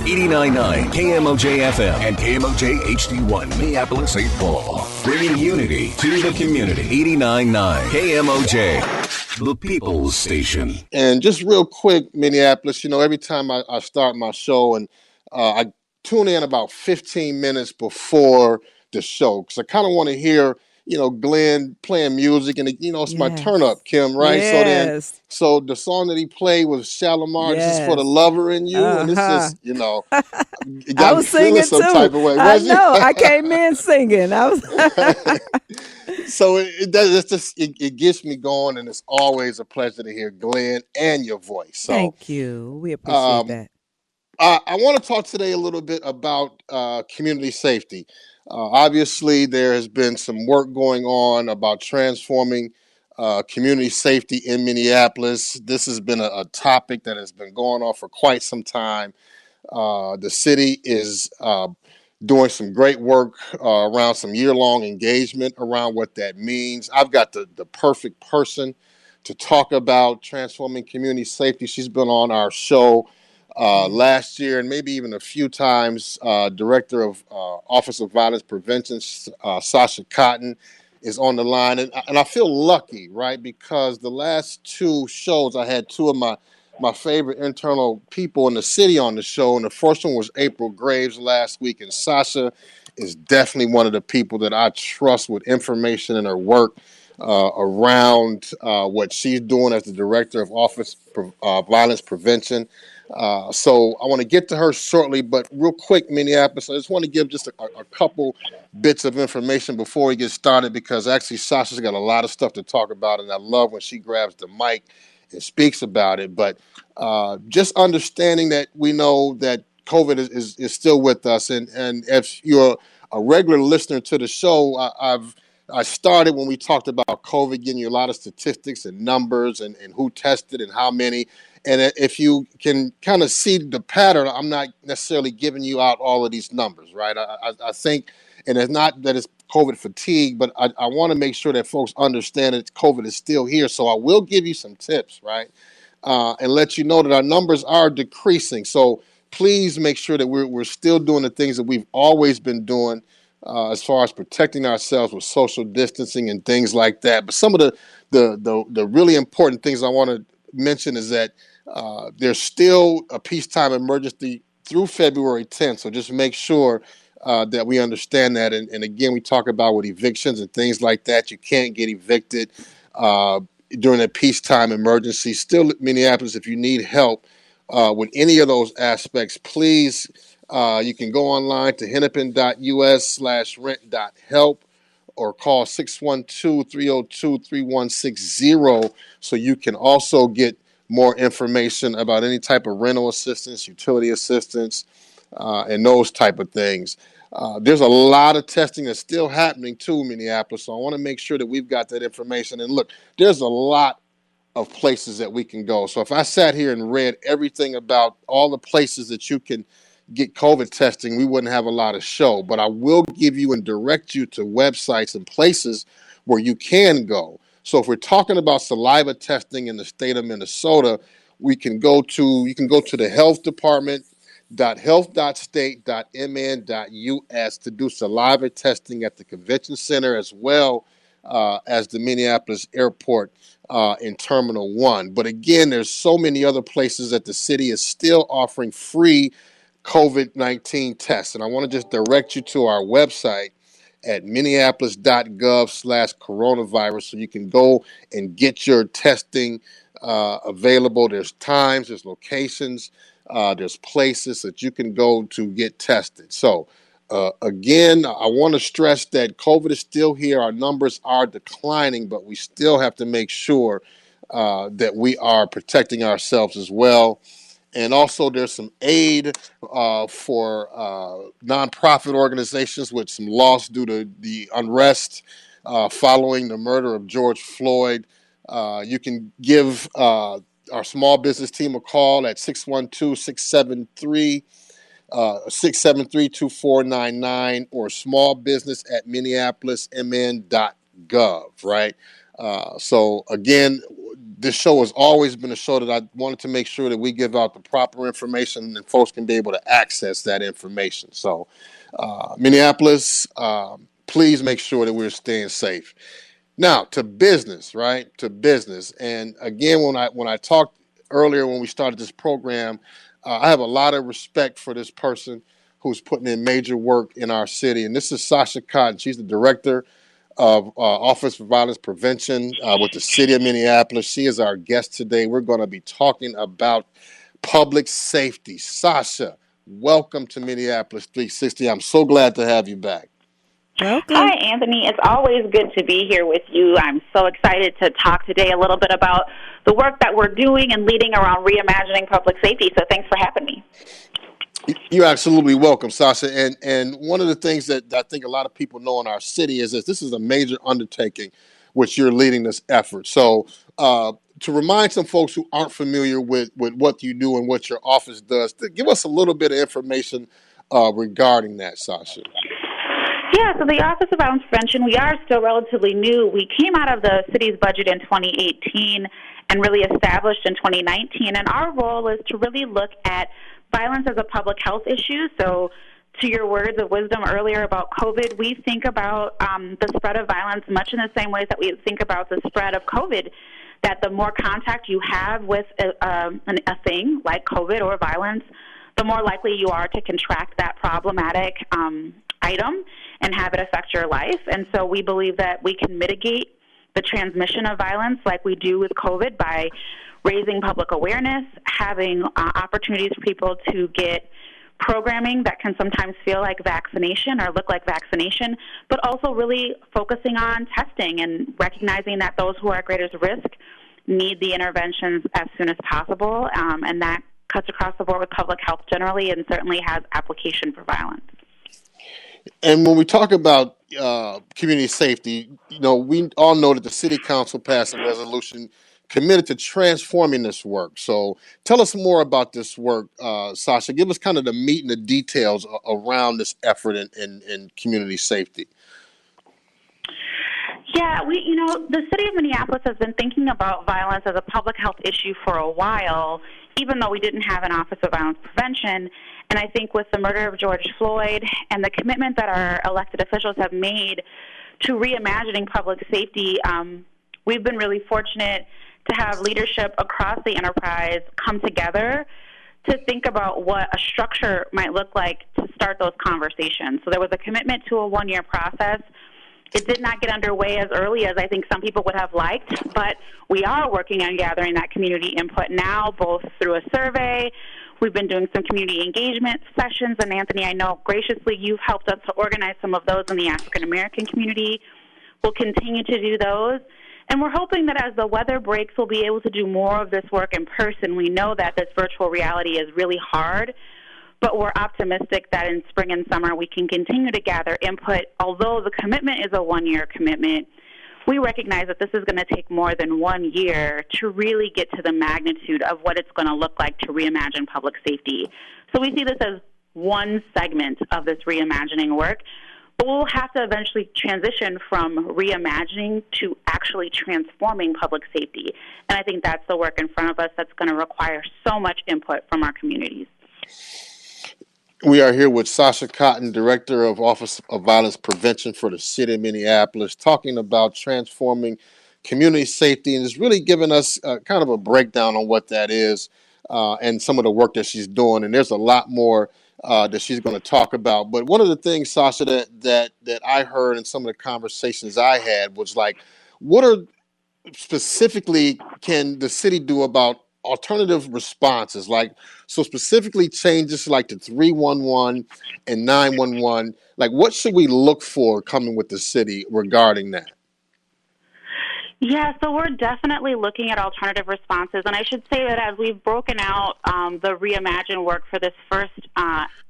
89.9 KMOJ FM and KMOJ HD1 Minneapolis, St. Paul. Bringing unity to the community. 89.9 KMOJ, the People's Station. And just real quick, Minneapolis, every time I start my show and I tune in about 15 minutes before the show because I kind of want to hear, Glenn playing music and, it's my turn up, Kim, right? Yes. So the song that he played was Shalimar, This is for the lover in you. And this is, it I got me was feeling singing some too. type of way. I Was you? know. I came in singing. I was. So it does. It's just it gets me going, and it's always a pleasure to hear Glenn and your voice. So, Thank you. We appreciate that. I want to talk today a little bit about community safety. Obviously, there has been some work going on about transforming community safety in Minneapolis. This has been a topic that has been going on for quite some time. The city is doing some great work around some year-long engagement around what that means. I've got the perfect person to talk about transforming community safety. She's been on our show last year and maybe even a few times. Director of Office of Violence Prevention, Sasha is on the line. And I feel lucky, right? Because the last two shows, I had two of my favorite internal people in the city on the show. And the first one was April Graves last week. And Sasha is definitely one of the people that I trust with information in her work around what she's doing as the Director of Office Violence Prevention. So I want to get to her shortly, but real quick, Minneapolis, I just want to give just a couple bits of information before we get started, because actually Sasha's got a lot of stuff to talk about, and I love when she grabs the mic and speaks about it. But just understanding that we know that COVID is still with us, and if you're a regular listener to the show, I started when we talked about COVID, giving you a lot of statistics and numbers and who tested and how many. And if you can kind of see the pattern, I'm not necessarily giving you out all of these numbers, right? I think, and it's not that it's COVID fatigue, but I want to make sure that folks understand that COVID is still here. So I will give you some tips, right? And let you know that our numbers are decreasing. So please make sure that we're still doing the things that we've always been doing as far as protecting ourselves with social distancing and things like that. But some of the really important things I want to mention is that there's still a peacetime emergency through February 10th. So just make sure that we understand that. And again, we talk about with evictions and things like that. You can't get evicted during a peacetime emergency. Still, Minneapolis, if you need help with any of those aspects, please, you can go online to hennepin.us/rent.help or call 612-302-3160 so you can also get more information about any type of rental assistance, utility assistance, and those type of things. There's a lot of testing that's still happening too, Minneapolis, so I want to make sure that we've got that information. And look, there's a lot of places that we can go. So if I sat here and read everything about all the places that you can get COVID testing, we wouldn't have a lot of show. But I will give you and direct you to websites and places where you can go. So if we're talking about saliva testing in the state of Minnesota, you can go to the health department health.state.mn.us to do saliva testing at the convention center as well as the Minneapolis airport in Terminal 1. But again, there's so many other places that the city is still offering free COVID-19 tests. And I want to just direct you to our website at minneapolis.gov/coronavirus so you can go and get your testing available. There's times, there's locations, there's places that you can go to get tested. So again, I want to stress that COVID is still here. Our numbers are declining, but we still have to make sure that we are protecting ourselves as well. And also there's some aid for nonprofit organizations with some loss due to the unrest following the murder of George Floyd. You can give our small business team a call at 612-673-2499 or smallbusiness@minneapolismn.gov, right? So again, this show has always been a show that I wanted to make sure that we give out the proper information and folks can be able to access that information. So Minneapolis, please make sure that we're staying safe. Now to business, right? To business. And again, when I talked earlier when we started this program, I have a lot of respect for this person who's putting in major work in our city. And this is Sasha Cotton. She's the director of Office for Violence Prevention with the city of Minneapolis. She is our guest today. We're going to be talking about public safety. Sasha, welcome to Minneapolis 360. I'm so glad to have you back. Welcome. Hi, Anthony. It's always good to be here with you. I'm so excited to talk today a little bit about the work that we're doing and leading around reimagining public safety. So thanks for having me. You're absolutely welcome, Sasha. And one of the things that I think a lot of people know in our city is that this is a major undertaking, which you're leading this effort. So to remind some folks who aren't familiar with what you do and what your office does, give us a little bit of information regarding that, Sasha. Yeah, so the Office of Violence Prevention, we are still relatively new. We came out of the city's budget in 2018 and really established in 2019. And our role is to really look at violence as a public health issue. So to your words of wisdom earlier about COVID, we think about the spread of violence much in the same ways that we think about the spread of COVID, that the more contact you have with a thing like COVID or violence, the more likely you are to contract that problematic item and have it affect your life. And so we believe that we can mitigate the transmission of violence like we do with COVID by raising public awareness, having opportunities for people to get programming that can sometimes feel like vaccination or look like vaccination, but also really focusing on testing and recognizing that those who are at greatest risk need the interventions as soon as possible. And that cuts across the board with public health generally and certainly has application for violence. And when we talk about community safety, we all know that the city council passed a resolution committed to transforming this work. So tell us more about this work, Sasha. Give us kind of the meat and the details around this effort in community safety. Yeah, the city of Minneapolis has been thinking about violence as a public health issue for a while, even though we didn't have an Office of Violence Prevention. And I think with the murder of George Floyd and the commitment that our elected officials have made to reimagining public safety, we've been really fortunate to have leadership across the enterprise come together to think about what a structure might look like to start those conversations. So there was a commitment to a one-year process. It did not get underway as early as I think some people would have liked, but we are working on gathering that community input now, both through a survey. We've been doing some community engagement sessions, and Anthony, I know graciously you've helped us to organize some of those in the African American community. We'll continue to do those. And we're hoping that as the weather breaks, we'll be able to do more of this work in person. We know that this virtual reality is really hard, but we're optimistic that in spring and summer we can continue to gather input. Although the commitment is a one-year commitment, we recognize that this is going to take more than 1 year to really get to the magnitude of what it's going to look like to reimagine public safety. So we see this as one segment of this reimagining work, but we'll have to eventually transition from reimagining to actually transforming public safety. And I think that's the work in front of us that's going to require so much input from our communities. We are here with Sasha Cotton, Director of Office of Violence Prevention for the City of Minneapolis, talking about transforming community safety, and it's really giving us kind of a breakdown on what that is and some of the work that she's doing. And there's a lot more that she's going to talk about. But one of the things, Sasha, that I heard in some of the conversations I had was like, what are specifically can the city do about alternative responses, like so specifically changes like the 311 and 911, like what should we look for coming with the city regarding that? Yeah, so we're definitely looking at alternative responses, and I should say that as we've broken out the Reimagine work for this first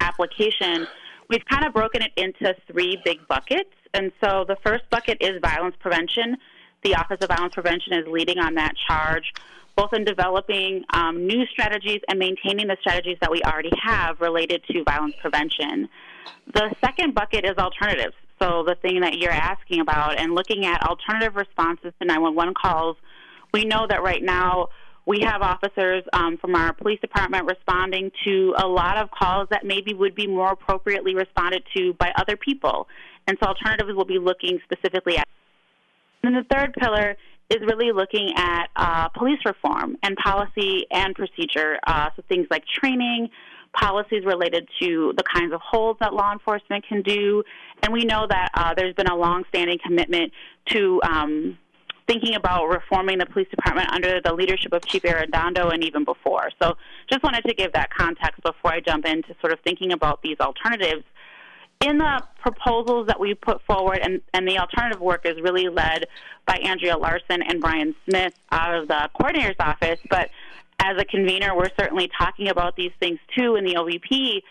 application, we've kind of broken it into three big buckets. And so the first bucket is violence prevention. The Office of Violence Prevention is leading on that charge, both in developing new strategies and maintaining the strategies that we already have related to violence prevention. The second bucket is alternatives. So the thing that you're asking about and looking at alternative responses to 911 calls, we know that right now we have officers from our police department responding to a lot of calls that maybe would be more appropriately responded to by other people. And so alternatives will be looking specifically at. And the third pillar is really looking at police reform and policy and procedure, so things like training, policies related to the kinds of holds that law enforcement can do. And we know that there's been a longstanding commitment to thinking about reforming the police department under the leadership of Chief Arredondo and even before. So just wanted to give that context before I jump into sort of thinking about these alternatives. In the proposals that we put forward, and the alternative work is really led by Andrea Larson and Brian Smith out of the coordinator's office, but as a convener, we're certainly talking about these things too in the OVP.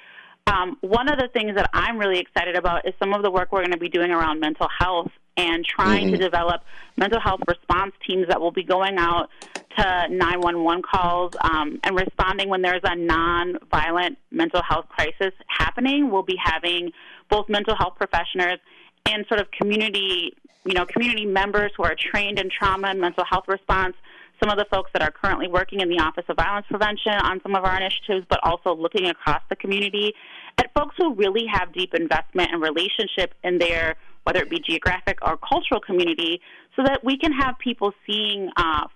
One of the things that I'm really excited about is some of the work we're going to be doing around mental health and trying to develop mental health response teams that will be going out to 911 calls and responding when there's a non-violent mental health crisis happening. We'll be having both mental health professionals and sort of community members who are trained in trauma and mental health response, some of the folks that are currently working in the Office of Violence Prevention on some of our initiatives, but also looking across the community at folks who really have deep investment and relationship in their, whether it be geographic or cultural community, so that we can have people seeing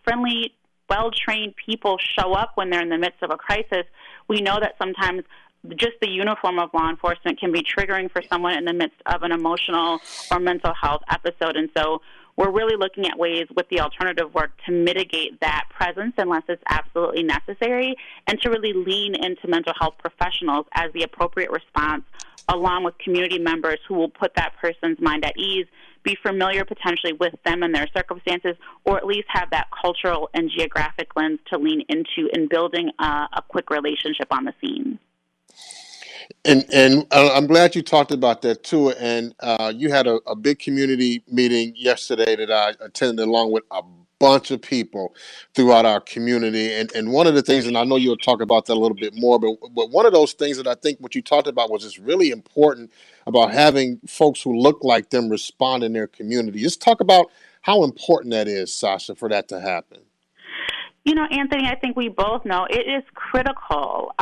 friendly, well-trained people show up when they're in the midst of a crisis. We know that sometimes just the uniform of law enforcement can be triggering for someone in the midst of an emotional or mental health episode. And so we're really looking at ways with the alternative work to mitigate that presence unless it's absolutely necessary, and to really lean into mental health professionals as the appropriate response, along with community members who will put that person's mind at ease, be familiar potentially with them and their circumstances, or at least have that cultural and geographic lens to lean into in building a quick relationship on the scene. And I'm glad you talked about that too. And you had a big community meeting yesterday that I attended along with a bunch of people throughout our community. And one of the things, and I know you'll talk about that a little bit more, but one of those things that I think what you talked about was just really important about having folks who look like them respond in their community. Just talk about how important that is, Sasha, for that to happen. You know, Anthony, I think we both know it is critical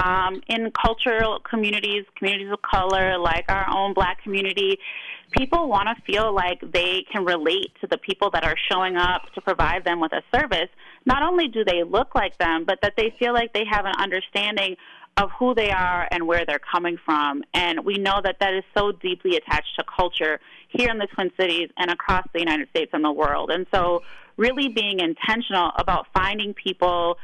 in cultural communities, communities of color, like our own Black community. People want to feel like they can relate to the people that are showing up to provide them with a service. Not only do they look like them, but that they feel like they have an understanding of who they are and where they're coming from. And we know that that is so deeply attached to culture here in the Twin Cities and across the United States and the world. And so really being intentional about finding people,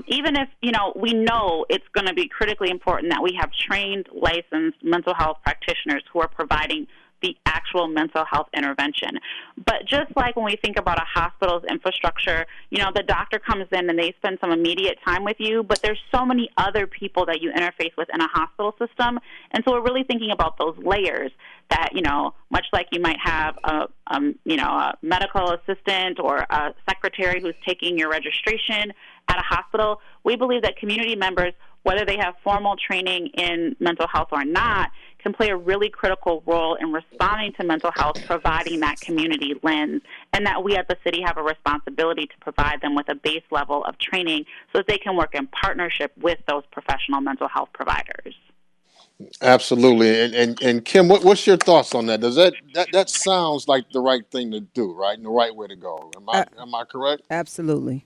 even if, we know it's going to be critically important that we have trained, licensed mental health practitioners who are providing the actual mental health intervention. But just like when we think about a hospital's infrastructure, the doctor comes in and they spend some immediate time with you, but there's so many other people that you interface with in a hospital system. And so we're really thinking about those layers that, much like you might have a medical assistant or a secretary who's taking your registration at a hospital, we believe that community members, whether they have formal training in mental health or not, can play a really critical role in responding to mental health, providing that community lens, and that we as the city have a responsibility to provide them with a base level of training so that they can work in partnership with those professional mental health providers. Absolutely. And Kim, what's your thoughts on that? Does that sounds like the right thing to do, right? And the right way to go. Am I correct? Absolutely.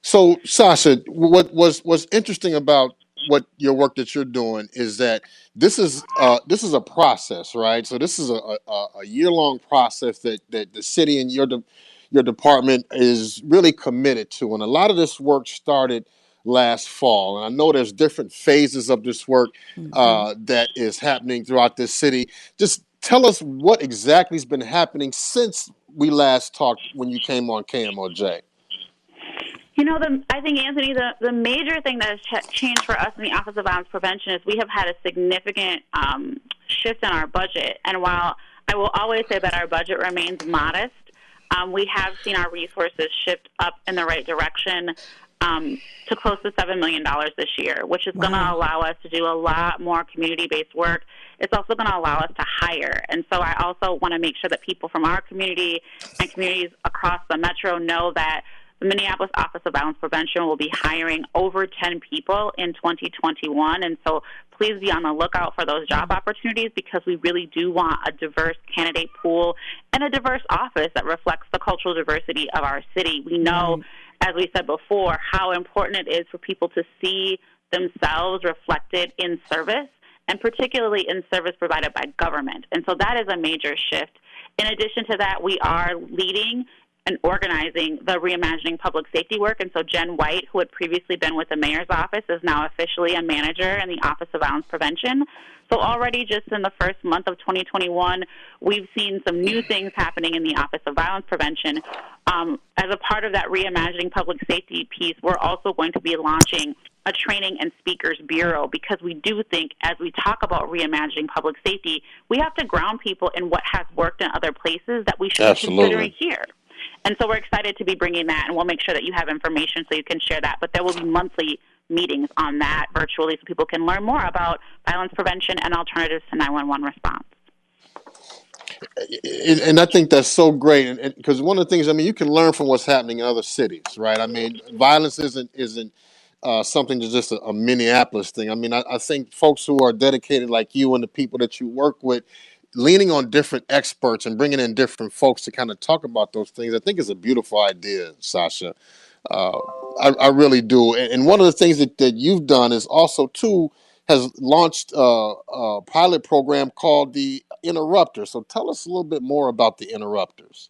So, Sasha, what's interesting about what your work that you're doing is that this is a process, right? So this is a year-long process that the city and your department is really committed to, and a lot of this work started last fall. And I know there's different phases of this work that is happening throughout this city. Just tell us what exactly has been happening since we last talked when you came on KMOJ. I think, Anthony, the major thing that has changed for us in the Office of Violence Prevention is we have had a significant shift in our budget. And while I will always say that our budget remains modest, we have seen our resources shift up in the right direction. to close to $7 million this year, which is going to allow us to do a lot more community-based work. It's also going to allow us to hire. And so I also want to make sure that people from our community and communities across the metro know that the Minneapolis Office of Violence Prevention will be hiring over 10 people in 2021. And so please be on the lookout for those job opportunities, because we really do want a diverse candidate pool and a diverse office that reflects the cultural diversity of our city. We know, as we said before, how important it is for people to see themselves reflected in service, and particularly in service provided by government. And so that is a major shift. In addition to that, we are leading and organizing the Reimagining Public Safety work. And so Jen White, who had previously been with the mayor's office, is now officially a manager in the Office of Violence Prevention. So already just in the first month of 2021, we've seen some new things happening in the Office of Violence Prevention. As a part of that Reimagining Public Safety piece, we're also going to be launching a training and speakers bureau, because we do think, as we talk about reimagining public safety, we have to ground people in what has worked in other places that we should be considering here. And so we're excited to be bringing that, and we'll make sure that you have information so you can share that. But there will be monthly meetings on that virtually so people can learn more about violence prevention and alternatives to 911 response. And I think that's so great, because one of the things, you can learn from what's happening in other cities, right? Violence isn't something that's just a Minneapolis thing. I think folks who are dedicated like you and the people that you work with, leaning on different experts and bringing in different folks to kind of talk about those things, I think is a beautiful idea, Sasha. I really do. And one of the things that you've done is also, too, has launched a pilot program called the Interrupter. So tell us a little bit more about the Interrupters.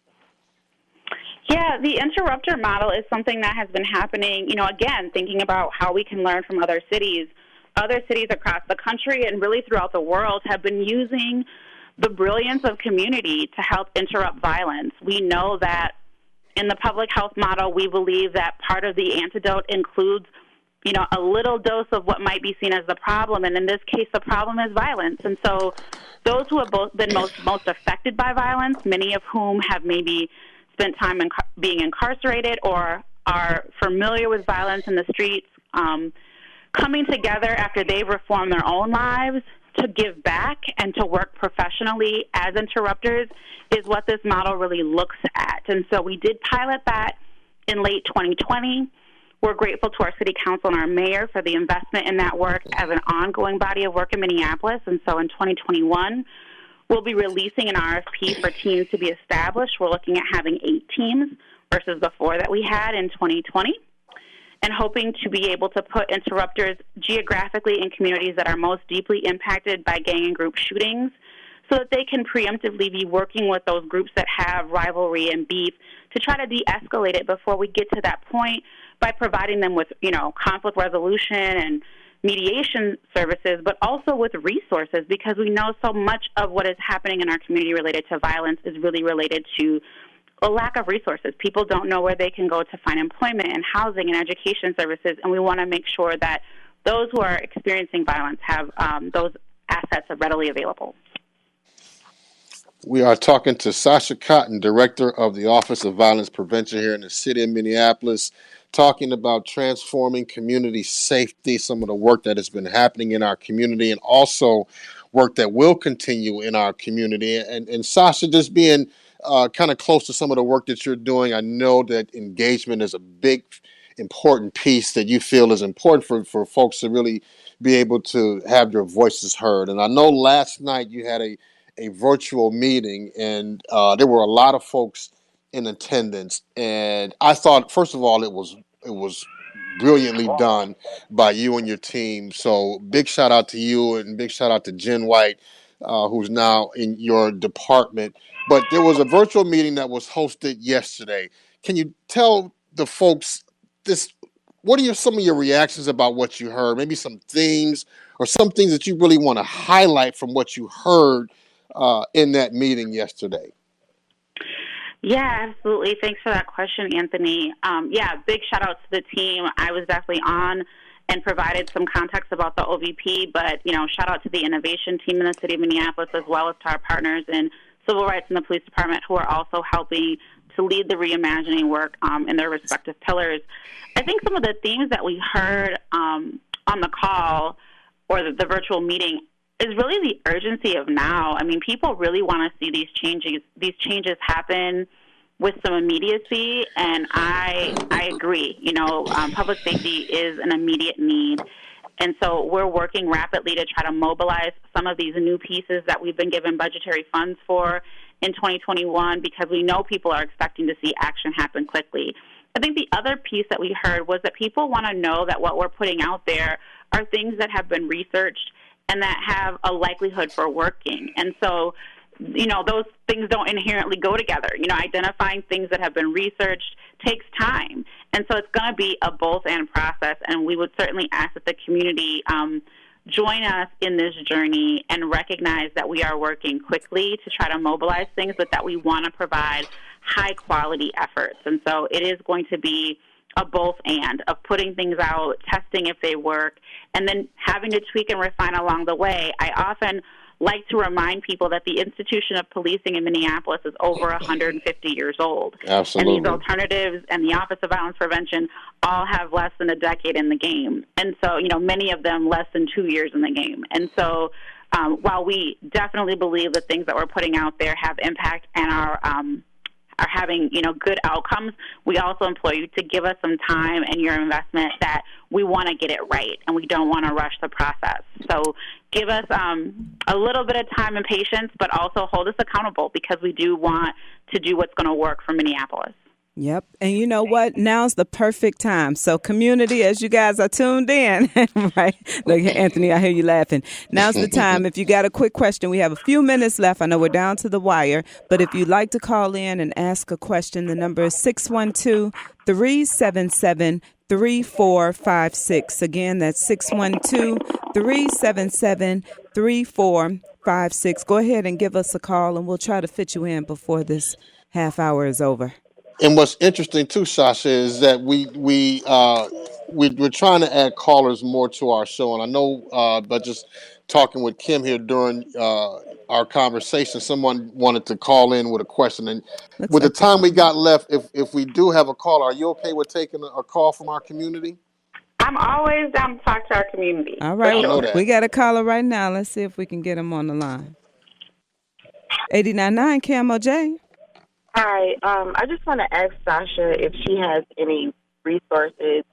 Yeah, the interrupter model is something that has been happening, again, thinking about how we can learn from other cities. Other cities across the country and really throughout the world have been using the brilliance of community to help interrupt violence. We know that in the public health model, we believe that part of the antidote includes, a little dose of what might be seen as the problem. And in this case, the problem is violence. And so those who have both been most affected by violence, many of whom have maybe spent time being incarcerated or are familiar with violence in the streets, coming together after they've reformed their own lives to give back and to work professionally as interrupters is what this model really looks at. And so we did pilot that in late 2020. We're grateful to our city council and our mayor for the investment in that work as an ongoing body of work in Minneapolis. And so in 2021, we'll be releasing an RFP for teams to be established. We're looking at having 8 teams versus the 4 that we had in 2020. And hoping to be able to put interrupters geographically in communities that are most deeply impacted by gang and group shootings, so that they can preemptively be working with those groups that have rivalry and beef to try to de-escalate it before we get to that point, by providing them with, conflict resolution and mediation services, but also with resources, because we know so much of what is happening in our community related to violence is really related to a lack of resources. People don't know where they can go to find employment and housing and education services, and we want to make sure that those who are experiencing violence have those assets readily available. We are talking to Sasha Cotton, Director of the Office of Violence Prevention here in the city of Minneapolis, talking about transforming community safety, some of the work that has been happening in our community, and also work that will continue in our community. And Sasha, just being kind of close to some of the work that you're doing, I know that engagement is a big, important piece that you feel is important for folks to really be able to have their voices heard. And I know last night you had a virtual meeting, and there were a lot of folks in attendance. And I thought, first of all, it was brilliantly done by you and your team. So big shout out to you, and big shout out to Jen White, who's now in your department. But there was a virtual meeting that was hosted yesterday. Can you tell the folks what are some of your reactions about what you heard? Maybe some themes or some things that you really want to highlight from what you heard in that meeting yesterday. Yeah, absolutely. Thanks for that question, Anthony. Big shout out to the team. I was definitely on and provided some context about the OVP, but, shout out to the innovation team in the city of Minneapolis, as well as to our partners in civil rights and the police department, who are also helping to lead the reimagining work in their respective pillars. I think some of the themes that we heard on the call or the virtual meeting is really the urgency of now. I mean, people really want to see these changes happen with some immediacy, and I agree. Public safety is an immediate need. And so we're working rapidly to try to mobilize some of these new pieces that we've been given budgetary funds for in 2021 because we know people are expecting to see action happen quickly. I think the other piece that we heard was that people want to know that what we're putting out there are things that have been researched and that have a likelihood for working. And so, those things don't inherently go together. Identifying things that have been researched takes time. And so it's going to be a both-and process, and we would certainly ask that the community join us in this journey and recognize that we are working quickly to try to mobilize things, but that we want to provide high-quality efforts. And so it is going to be a both-and of putting things out, testing if they work, and then having to tweak and refine along the way. I often like to remind people that the institution of policing in Minneapolis is over 150 years old. Absolutely. And these alternatives and the Office of Violence Prevention all have less than a decade in the game. And so, many of them less than 2 years in the game. And so while we definitely believe the things that we're putting out there have impact and are having, good outcomes, we also implore you to give us some time and your investment that we want to get it right and we don't want to rush the process. So give us a little bit of time and patience, but also hold us accountable because we do want to do what's going to work for Minneapolis. Yep. And you know what? Now's the perfect time. So community, as you guys are tuned in, right? Look, Anthony, I hear you laughing. Now's the time. If you got a quick question, we have a few minutes left. I know we're down to the wire, but if you'd like to call in and ask a question, the number is 612-377-3456. Again, that's 612-377-3456. Go ahead and give us a call and we'll try to fit you in before this half hour is over. And what's interesting too, Sasha, is that we're trying to add callers more to our show. And I know, but just talking with Kim here during our conversation, someone wanted to call in with a question. And with the time we got left, if we do have a call, are you okay with taking a call from our community? I'm always down to talk to our community. All right. Sure. We got a caller right now. Let's see if we can get him on the line. 89.9 KMOJ. Hi, I just want to ask Sasha if she has any resources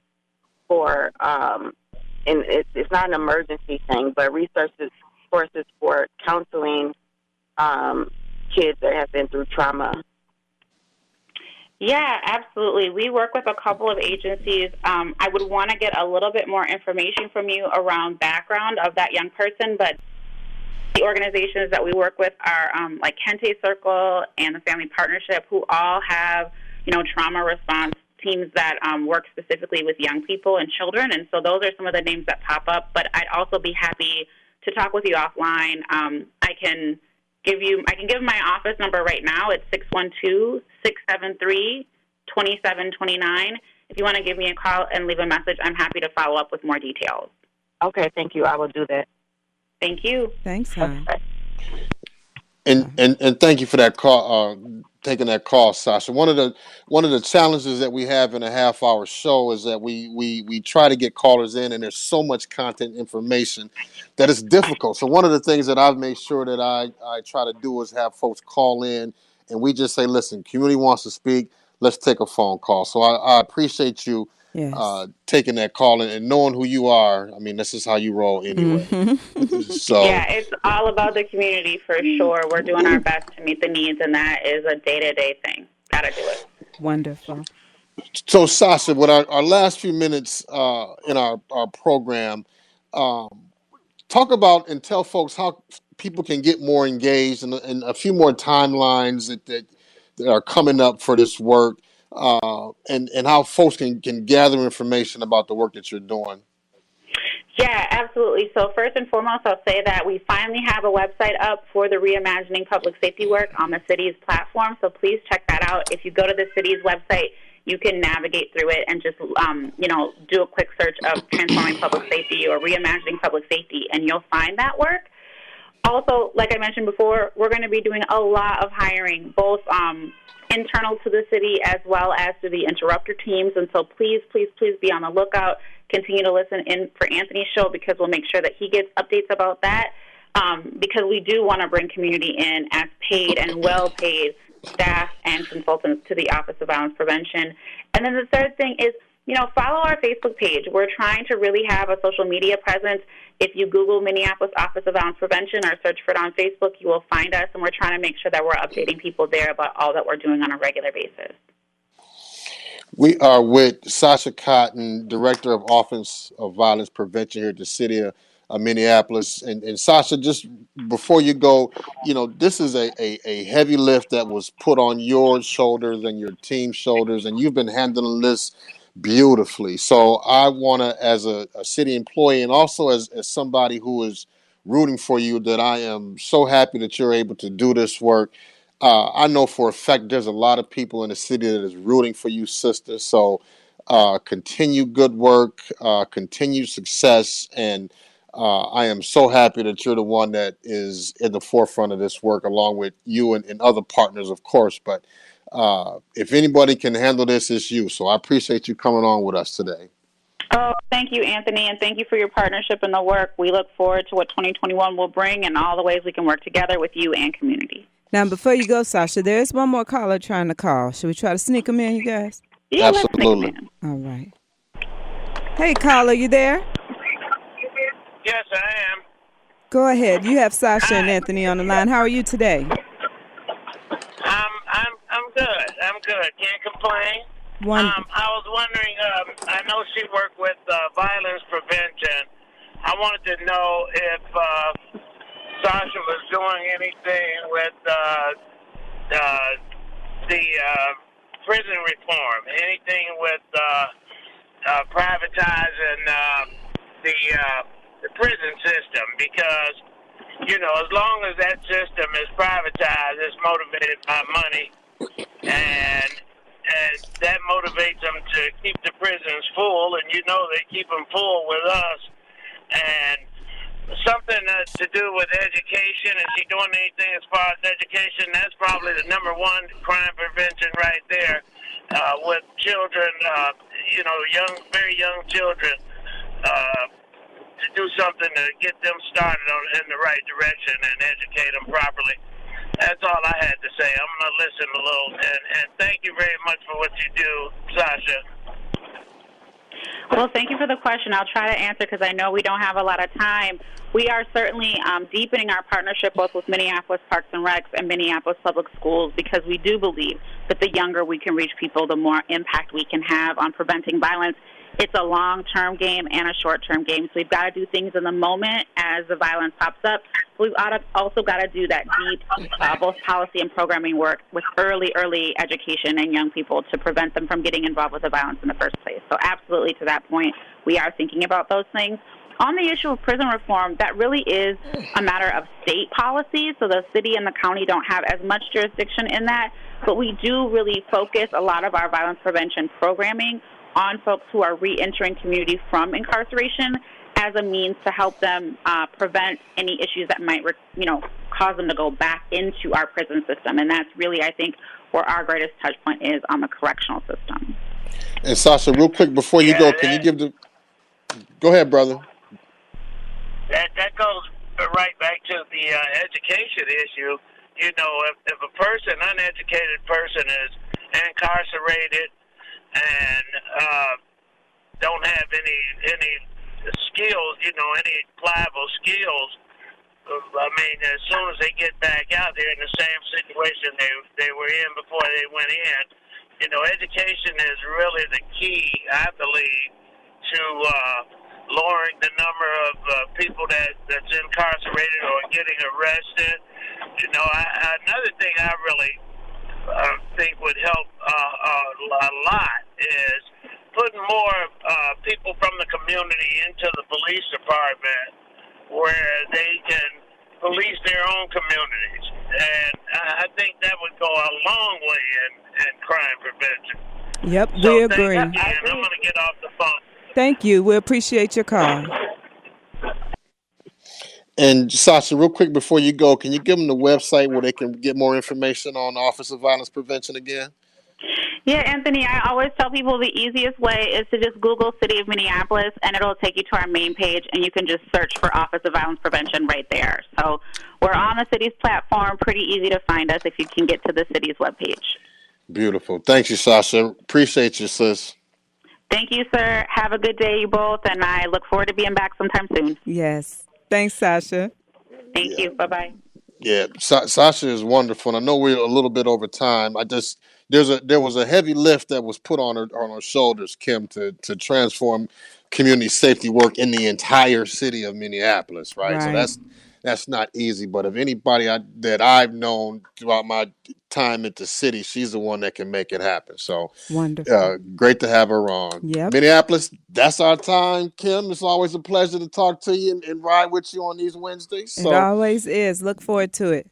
for, and it's not an emergency thing, but resources for counseling kids that have been through trauma. Yeah, absolutely. We work with a couple of agencies. I would want to get a little bit more information from you around background of that young person, but the organizations that we work with are like Kente Circle and the Family Partnership, who all have, trauma response teams that work specifically with young people and children. And so those are some of the names that pop up. But I'd also be happy to talk with you offline. I can give my office number right now. It's 612-673-2729. If you want to give me a call and leave a message, I'm happy to follow up with more details. Okay, thank you. I will do that. Thank you. Thanks, hon. And thank you for that call, taking that call, Sasha. One of the challenges that we have in a half-hour show is that we try to get callers in, and there's so much content information that it's difficult. So one of the things that I've made sure that I try to do is have folks call in, and we just say, listen, community wants to speak. Let's take a phone call. So I appreciate you. Yes. Taking that call and knowing who you are. I mean, this is how you roll anyway. Mm-hmm. So yeah, it's all about the community for sure. We're doing our best to meet the needs, and that is a day-to-day thing. Gotta do it. Wonderful. So, Sasha, with our last few minutes in our program, talk about and tell folks how people can get more engaged and a few more timelines that are coming up for this work. And how folks can gather information about the work that you're doing. Yeah, absolutely. So first and foremost, I'll say that we finally have a website up for the Reimagining Public Safety work on the city's platform. So please check that out. If you go to the city's website, you can navigate through it and just, do a quick search of Transforming Public Safety or Reimagining Public Safety, and you'll find that work. Also, like I mentioned before, we're going to be doing a lot of hiring, both internal to the city as well as to the interrupter teams. And so please, please, please be on the lookout. Continue to listen in for Anthony's show because we'll make sure that he gets updates about that because we do want to bring community in as paid and well-paid staff and consultants to the Office of Violence Prevention. And then the third thing is, follow our Facebook page. We're trying to really have a social media presence. If you Google Minneapolis Office of Violence Prevention or search for it on Facebook, you will find us, and we're trying to make sure that we're updating people there about all that we're doing on a regular basis. We are with Sasha Cotton, Director of Office of Violence Prevention here at the City of Minneapolis. And Sasha, just before you go, this is a heavy lift that was put on your shoulders and your team's shoulders, and you've been handling this beautifully. So I want to, as a city employee and also as somebody who is rooting for you, that I am so happy that you're able to do this work. I know for a fact there's a lot of people in the city that is rooting for you, sister. So continue good work, continue success, and I am so happy that you're the one that is in the forefront of this work, along with you and other partners, of course. But if anybody can handle this, it's you. So I appreciate you coming on with us today. Oh, thank you, Anthony, and thank you for your partnership and the work. We look forward to what 2021 will bring and all the ways we can work together with you and community. Now, before you go, Sasha, there's one more caller trying to call. Should we try to sneak him in, you guys? Yeah, absolutely. All right. Hey, caller, you there? Yes, I am. Go ahead. You have Sasha and Anthony on the line. How are you today? I'm good. I'm good. Can't complain. I was wondering, I know she worked with violence prevention. I wanted to know if Sasha was doing anything with the prison reform, anything with privatizing the prison system, because, as long as that system is privatized, it's motivated by money, and that motivates them to keep the prisons full, and they keep them full with us. And something to do with education. Is she doing anything as far as education? That's probably the number one crime prevention right there with children, very young children, to do something to get them started in the right direction and educate them properly. That's all I had to say. I'm going to listen a little, and thank you very much for what you do, Sasha. Well, thank you for the question. I'll try to answer because I know we don't have a lot of time. We are certainly deepening our partnership both with Minneapolis Parks and Recs and Minneapolis Public Schools because we do believe that the younger we can reach people, the more impact we can have on preventing violence. It's a long-term game and a short-term game, so we've got to do things in the moment as the violence pops up. We've also got to do that deep, both policy and programming work with early education and young people to prevent them from getting involved with the violence in the first place. So absolutely, to that point, we are thinking about those things. On the issue of prison reform, that really is a matter of state policy, so the city and the county don't have as much jurisdiction in that, but we do really focus a lot of our violence prevention programming on folks who are re-entering community from incarceration as a means to help them prevent any issues that might, cause them to go back into our prison system. And that's really, I think, where our greatest touch point is on the correctional system. And Sasha, real quick before you go, can you give the... Go ahead, brother. That goes right back to the education issue. If a uneducated person is incarcerated and don't have any skills, any pliable skills, as soon as they get back out, they're in the same situation they were in before they went in. Education is really the key, I believe, to lowering the number of people that's incarcerated or getting arrested. Another thing I really think would help a lot is putting more people from the community into the police department where they can police their own communities. And I think that would go a long way in crime prevention. Yep, So we agree. I'm going to get off the phone. Thank you. We appreciate your call. And Sasha, real quick before you go, can you give them the website where they can get more information on the Office of Violence Prevention again? Yeah, Anthony, I always tell people the easiest way is to just Google City of Minneapolis, and it'll take you to our main page, and you can just search for Office of Violence Prevention right there. So we're on the city's platform, pretty easy to find us if you can get to the city's webpage. Beautiful. Thank you, Sasha. Appreciate you, sis. Thank you, sir. Have a good day, you both, and I look forward to being back sometime soon. Yes. Thanks, Sasha. Thank you. Bye-bye. Yeah, Sasha is wonderful. And I know we're a little bit over time. There was a heavy lift that was put on her shoulders, Kim, to transform community safety work in the entire city of Minneapolis, right? So Right. that's not easy. But if anybody that I've known throughout my time at the city, she's the one that can make it happen. So Wonderful. great to have her on. Yep. Minneapolis, that's our time, Kim. It's always a pleasure to talk to you and ride with you on these Wednesdays. It So always is. Look forward to it.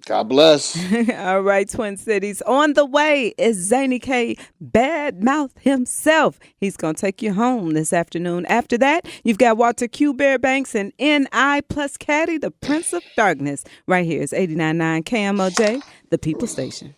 God bless. All right, Twin Cities. On the way is Zany K, Badmouth himself. He's going to take you home this afternoon. After that, you've got Walter Q. Bearbanks and N.I. plus Caddy, the Prince of Darkness. Right here is 89.9 KMOJ, the People Station.